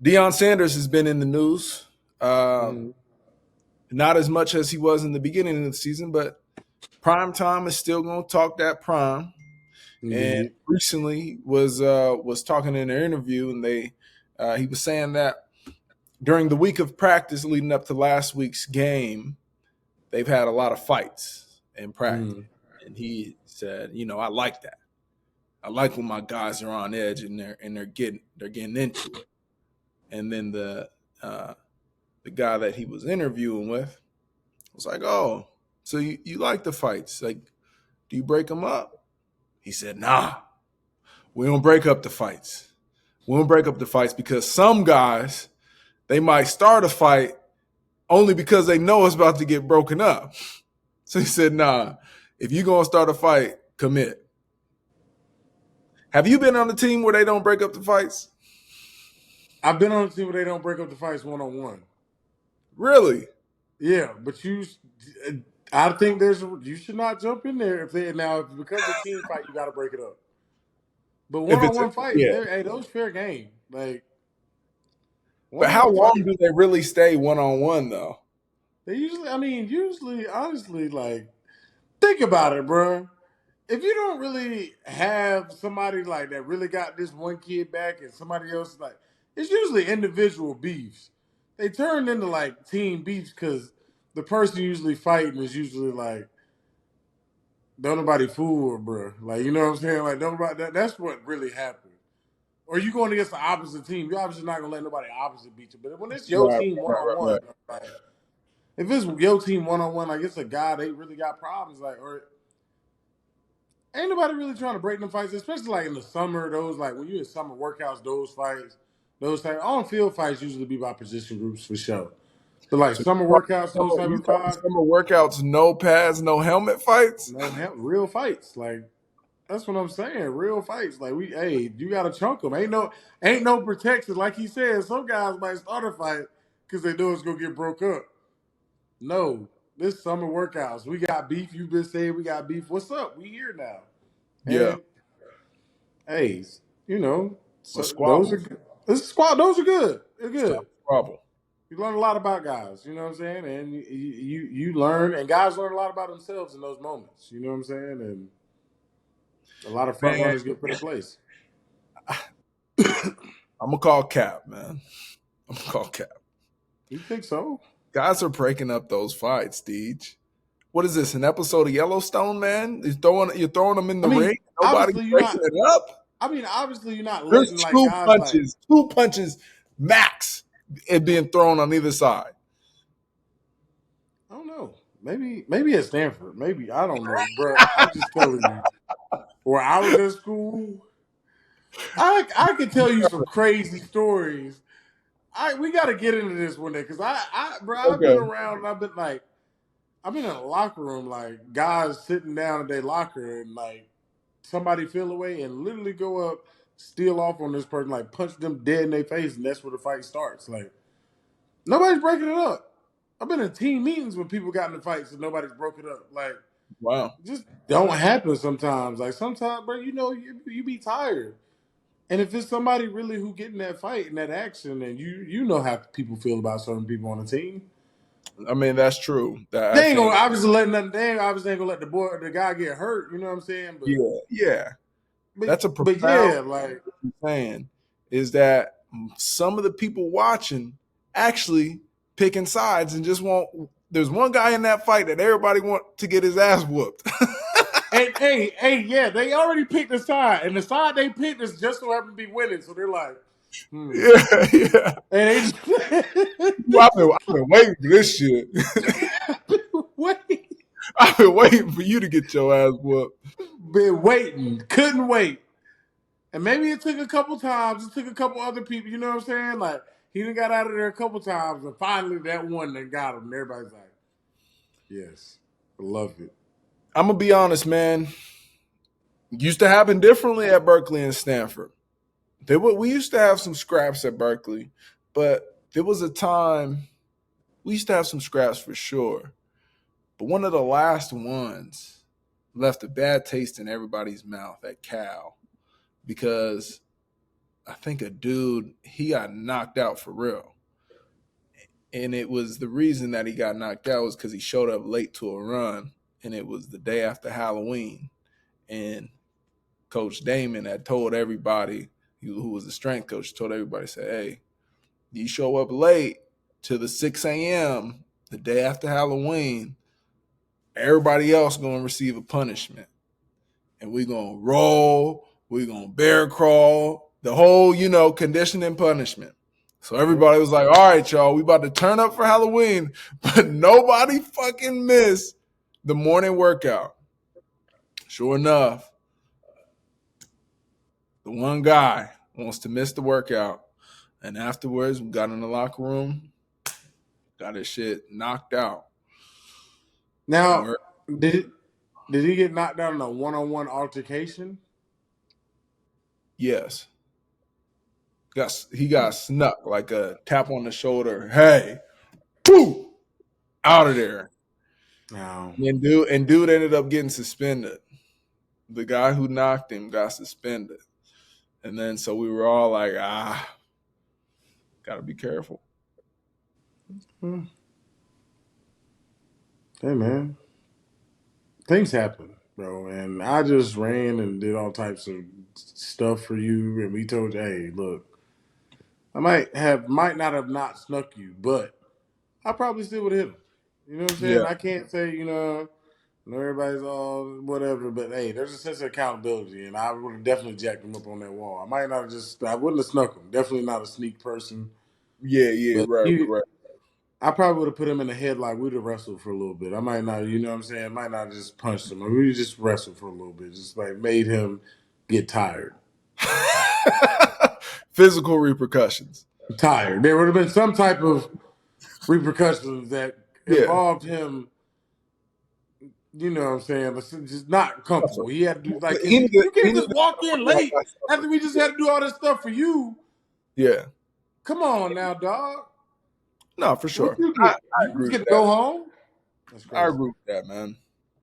Deion Sanders has been in the news. Mm-hmm. Not as much as he was in the beginning of the season, but prime time is still going to talk that prime. And Indeed. recently was talking in an interview, and he was saying that during the week of practice leading up to last week's game, they've had a lot of fights in practice. Mm-hmm. And he said, I like that. I like when my guys are on edge and they're getting into it. And then the guy that he was interviewing with was like, "Oh, so you like the fights? Like, do you break them up?" He said, "Nah, we don't break up the fights. We don't break up the fights because some guys they might start a fight only because they know it's about to get broken up." So he said, "Nah, if you're gonna start a fight, commit." Have you been on a team where they don't break up the fights? I've been on a team where they don't break up the fights 1-on-1. Really? Yeah, but I think you should not jump in there if it becomes a team fight, you got to break it up. But If it's 1-on-one fights, yeah. those fair game. Like But how 1-on-one long fights, do they really stay 1-on-1 though? they usually, honestly, like think about it, bro. If you don't really have somebody like that really got this one kid back and somebody else like, it's usually individual beefs. They turn into like team beefs because the person usually fighting is usually like, don't nobody fool her, bro. Like, you know what I'm saying? Like, don't nobody, that's what really happened. Or you going against the opposite team, you're obviously not gonna let nobody opposite beat you. But when it's your Right, team one right, on right, one, like if it's your team 1-on-1, like it's a guy they really got problems, like or ain't nobody really trying to break them fights, especially like in the summer. Those like when you in summer workouts, those fights, those type on field fights usually be by position groups for sure. But like So summer workouts, those type you of call fights, summer workouts no pads, no helmet fights? no real fights. Like that's what I'm saying, real fights. Like you got to chunk them. Ain't no protection. Like he said, some guys might start a fight because they know it's gonna get broke up. No, this summer workouts, we got beef. You've been saying we got beef. What's up? We here now. Yeah, And hey, you know, a so those are squabble. good. This squad. Those are good. They're Stop good. a squabble. You learn a lot about guys. You know what I'm saying, and you learn, and guys learn a lot about themselves in those moments. You know what I'm saying, and a lot of front Man, runners get put in place. I'm gonna call Cap, man. I'm gonna call Cap. You think so? Guys are breaking up those fights, Deej. What is this? An episode of Yellowstone, man? You're throwing them in I the ring. mean, Nobody's obviously you're breaking not. it up. Obviously you're not There's letting like guys like. two punches max, it being thrown on either side. I don't know. Maybe at Stanford. Maybe I don't know, bro. I'm just telling you. Where I was at school, I could tell you some crazy stories. We got to get into this one day because bro, I've been Okay. around and I've been like, I've been in a locker room like guys sitting down in their locker and like somebody feel away and literally go up, steal off on this person, like punch them dead in their face, and that's where the fight starts. Like nobody's breaking it up. I've been in team meetings when people got in fights and nobody's broke it up. Like Wow. just don't happen sometimes. Like sometimes, bro, you be tired. And if it's somebody really who get in that fight and that action, and you know how people feel about certain people on the team, I mean, that's true. That I they ain't gonna think, obviously let nothing. They obviously ain't gonna let the guy get hurt. You know what I'm saying? yeah. That's a But profound yeah, like saying is that some of the people watching actually picking sides and just want. There's one guy in that fight that everybody want to get his ass whooped. and yeah, they already picked the side, and the side they picked is just so happen to be winning. So they're like, Yeah, yeah. and they just, I've been waiting for this shit. wait, I've been waiting for you to get your ass whooped. been waiting, couldn't wait. And maybe it took a couple times. It took a couple other people. You know what I'm saying? Like he done got out of there a couple times, and finally that one that got him. And everybody's like, "Yes, I love it." I'm gonna be honest, man. It used to happen differently at Berkeley and Stanford. We used to have some scraps at Berkeley, but there was a time we used to have some scraps for sure. But one of the last ones left a bad taste in everybody's mouth at Cal because I think a dude, he got knocked out for real. And it was the reason that he got knocked out was because he showed up late to a run, and it was the day after Halloween. And Coach Damon had told everybody, who was the strength coach, told everybody, said, "Hey, you show up late to the 6 a.m. the day after Halloween, everybody else gonna receive a punishment, and we gonna roll, we gonna bear crawl, the whole, conditioning punishment." So everybody was like, "All right, y'all, we about to turn up for Halloween," but nobody fucking missed the morning workout. Sure enough, the one guy wants to miss the workout, and afterwards we got in the locker room, got his shit knocked out. Now, And did he get knocked down in a one-on-one altercation? yes, he got snuck like a tap on the shoulder. Hey, whoo, out of there. No. And dude ended up getting suspended. The guy who knocked him got suspended. And then so we were all like, gotta be careful. Hmm. Hey, man. Things happen, bro. And I just ran and did all types of stuff for you. And we told you, hey, look, I might not have not snuck you, but I probably still would have hit him. You know what I'm saying? Yeah, I can't say, everybody's all whatever, but hey, there's a sense of accountability, and I would have definitely jacked him up on that wall. I wouldn't have snuck him. Definitely not a sneak person, yeah, but right, right. I probably would have put him in the headlock. We'd have wrestled for a little bit. I might not, you know what I'm saying? Might not just punched him. We just wrestled for a little bit, just like made him get tired. Physical repercussions. Tired. There would have been some type of repercussions that Yeah, involved him. You know what I'm saying? But just not comfortable. He had to do like, cause he needed, you he can't needed just walk in to late after we just had to do all this stuff for you. yeah, Come on now, dog. no, for What sure. you I, get? I You agree just with get to that. go home? That's I crazy. agree with that, man.